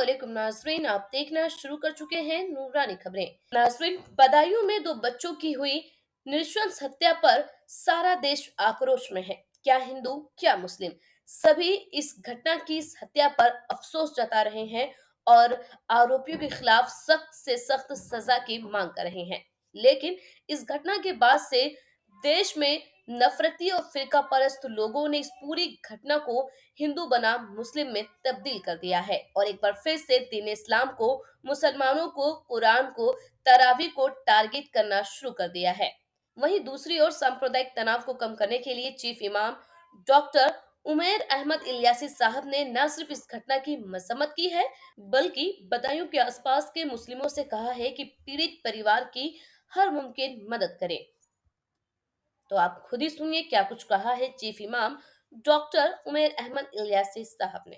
अस्सलामुअलैकुम नाज़रीन, आप देखना शुरू कर चुके हैं नूरानी खबरें। नाज़रीन, बदायूं में 2 बच्चों की हुई नृशंस हत्या पर सारा देश आक्रोश में है। क्या हिंदू, क्या मुस्लिम, सभी इस घटना की इस हत्या पर अफसोस जता रहे हैं और आरोपियों के खिलाफ सख्त से सख्त सजा की मांग कर रहे हैं। लेकिन इस घटना के बाद से देश में नफरती और फिरका परस्त लोगों ने इस पूरी घटना को हिंदू बनाम मुस्लिम में तब्दील कर दिया है और एक बार फिर से दीन इस्लाम को, मुसलमानों को, कुरान को, तरावी को टारगेट करना शुरू कर दिया है। वहीं दूसरी ओर सांप्रदायिक तनाव को कम करने के लिए चीफ इमाम डॉक्टर उमैर अहमद इलियासी साहब ने न सिर्फ इस घटना की मजम्मत की है, बल्कि बदायूं के आसपास के मुस्लिमों से कहा है कि पीड़ित परिवार की हर मुमकिन मदद करें। तो आप खुद ही सुनिए क्या कुछ कहा है चीफ इमाम डॉक्टर उमैर अहमद इलियासी साहब ने।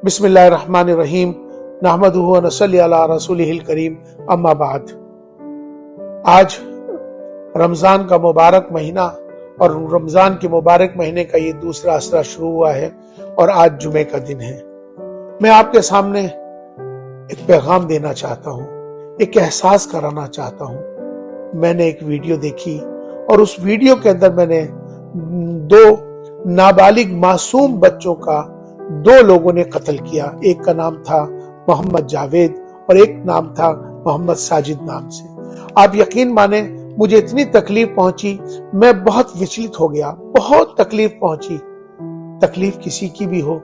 बिस्मिल्लाहिर्रहमानिर्रहीम, नहमदुहु व नसल्ली अला रसूलिहिल करीम, अम्मा बाद। आज रमजान का मुबारक महीना और रमजान के मुबारक महीने का ये दूसरा असरा शुरू हुआ है और आज जुमे का दिन है। मैं आपके सामने एक पैगाम देना चाहता हूँ, एक एहसास कराना चाहता हूँ। मैंने एक वीडियो देखी और उस वीडियो के अंदर मैंने 2 नाबालिग मासूम बच्चों का 2 लोगों ने कत्ल किया। एक का नाम था मोहम्मद जावेद और एक नाम था मोहम्मद साजिद नाम से। आप यकीन माने, मुझे इतनी तकलीफ पहुंची, मैं बहुत विचलित हो गया, बहुत तकलीफ पहुंची। तकलीफ किसी की भी हो,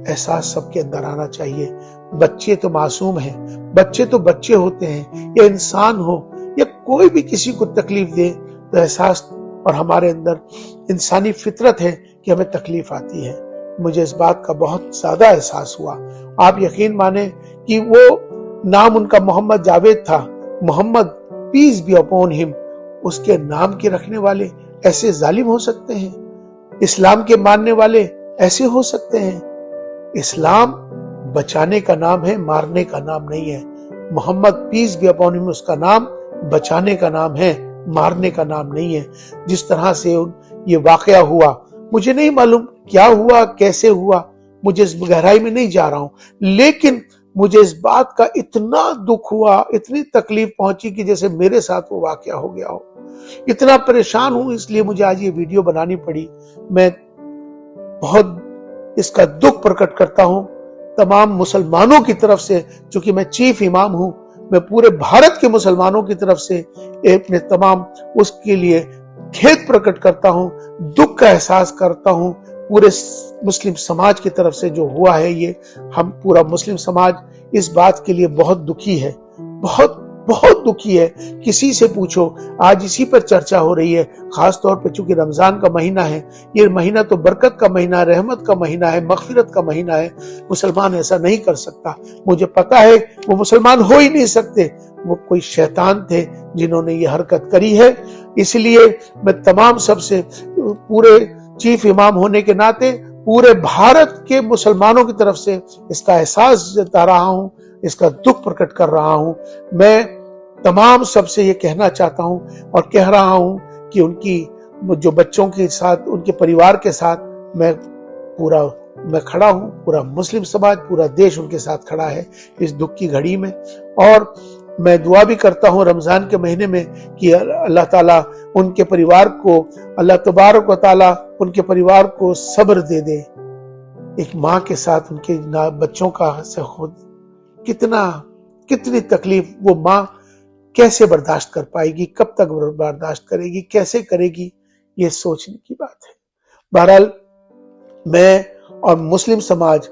एहसास सबके अंदर आना चाहिए। बच्चे तो मासूम हैं, बच्चे तो बच्चे होते हैं, या इंसान हो या कोई भी किसी को तकलीफ दे तो एहसास, और हमारे अंदर इंसानी फितरत है कि हमें तकलीफ आती है। मुझे इस बात का बहुत ज्यादा एहसास हुआ। आप यकीन माने कि वो नाम उनका मोहम्मद जावेद था। Mohammad, peace be upon him, उसके नाम के रखने वाले ऐसे जालिम हो सकते हैं? इस्लाम के मानने वाले ऐसे हो सकते हैं? इस्लाम बचाने का नाम है, मारने का नाम नहीं है। Mohammad, peace be upon him, उसका नाम बचाने का नाम है, मारने का नाम नहीं है। जिस तरह से ये वाकया हुआ, मुझे नहीं मालूम क्या हुआ, कैसे हुआ, मुझे इस गहराई में नहीं जा रहा हूं, लेकिन मुझे इस बात का इतना दुख हुआ, इतनी तकलीफ पहुंची कि जैसे मेरे साथ वो वाकया हो गया हो। इतना परेशान हूं, इसलिए मुझे आज ये वीडियो बनानी पड़ी। मैं बहुत इसका दुख प्रकट करता हूं तमाम मुसलमानों की तरफ से, क्योंकि मैं चीफ इमाम हूं। मैं पूरे भारत के मुसलमानों की तरफ से अपने तमाम उसके लिए खेद प्रकट करता हूं, दुख का एहसास करता हूं। पूरे मुस्लिम समाज की तरफ से जो हुआ है, ये हम पूरा मुस्लिम समाज इस बात के लिए बहुत दुखी है, बहुत बहुत दुखी है। किसी से पूछो, आज इसी पर चर्चा हो रही है। खास तौर पे चूंकि रमजान का महीना है, ये महीना तो बरकत का महीना है, रहमत का महीना है, मगफिरत का महीना है। मुसलमान ऐसा नहीं कर सकता। मुझे पता है वो मुसलमान हो ही नहीं सकते, वो कोई शैतान थे जिन्होंने ये हरकत करी है। इसलिए मैं तमाम सबसे, पूरे चीफ इमाम होने के नाते पूरे भारत के मुसलमानों की तरफ से इसका एहसास जता रहा हूं, इसका दुख प्रकट कर रहा हूं। मैं तमाम सबसे ये कहना चाहता हूं और कह रहा हूं कि उनकी जो बच्चों के साथ, उनके परिवार के साथ मैं खड़ा हूं। पूरा मुस्लिम समाज, पूरा देश उनके साथ खड़ा है इस दुख की घड़ी में। और मैं दुआ भी करता हूं रमजान के महीने में कि अल्लाह ताला उनके परिवार को, अल्लाह तबारक व तआला उनके परिवार को सब्र दे दे। एक माँ के साथ उनके बच्चों का से खुद कितनी तकलीफ वो माँ कैसे बर्दाश्त कर पाएगी, कब तक बर्दाश्त करेगी, कैसे करेगी, ये सोचने की बात है। बहरहाल मैं और मुस्लिम समाज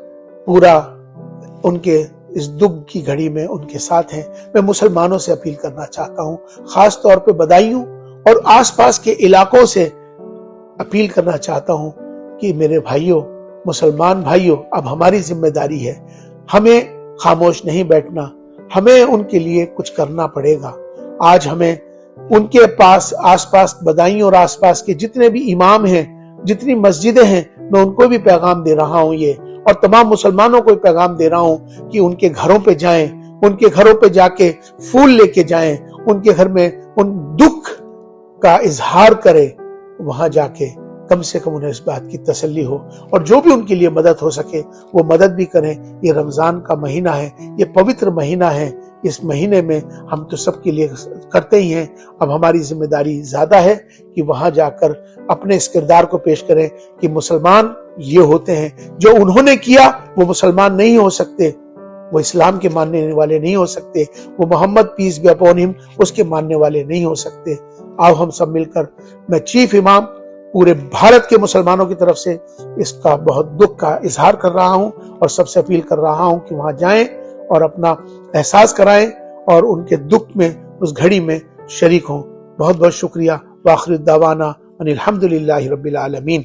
पूरा उनके इस दुख की घड़ी में उनके साथ हैं। मैं मुसलमानों से अपील करना चाहता हूं, खास तौर पे बदायूं और आसपास के इलाकों से अपील करना चाहता हूं कि मेरे भाइयों, मुसलमान भाइयों, अब हमारी जिम्मेदारी है। हमें खामोश नहीं बैठना, हमें उनके लिए कुछ करना पड़ेगा। आज हमें उनके पास, आसपास बदायूं और आसपास के जितने भी इमाम हैं, जितनी मस्जिदें हैं, मैं उनको भी पैगाम दे रहा हूं ये, और तमाम मुसलमानों को पैगाम दे रहा हूं कि उनके घरों पे जाएं, उनके घरों पे जाके फूल लेके जाएं, उनके घर में उन दुख का इजहार करें, वहां जाके कम से कम उन्हें इस बात की तसल्ली हो, और जो भी उनके लिए मदद हो सके वो मदद भी करें। ये रमजान का महीना है, ये पवित्र महीना है, इस महीने में हम तो सबके लिए करते ही हैं। अब हमारी जिम्मेदारी ज्यादा है कि वहां जाकर अपने इस किरदार को पेश करें कि मुसलमान ये होते हैं, जो उन्होंने किया वो मुसलमान नहीं हो सकते, वो इस्लाम के मानने वाले नहीं हो सकते, वो Mohammad peace be upon him उसके मानने वाले नहीं हो सकते। आओ हम सब मिलकर, मैं चीफ इमाम पूरे भारत के मुसलमानों की तरफ से इसका बहुत दुख का इजहार कर रहा हूं और सबसे अपील कर रहा हूं कि वहां जाएं और अपना एहसास कराएं और उनके दुख में उस घड़ी में शरीक हों। बहुत बहुत शुक्रिया। वाखिर दावाना अनिल हम्दुलिल्लाहि रब्बिल आलमीन।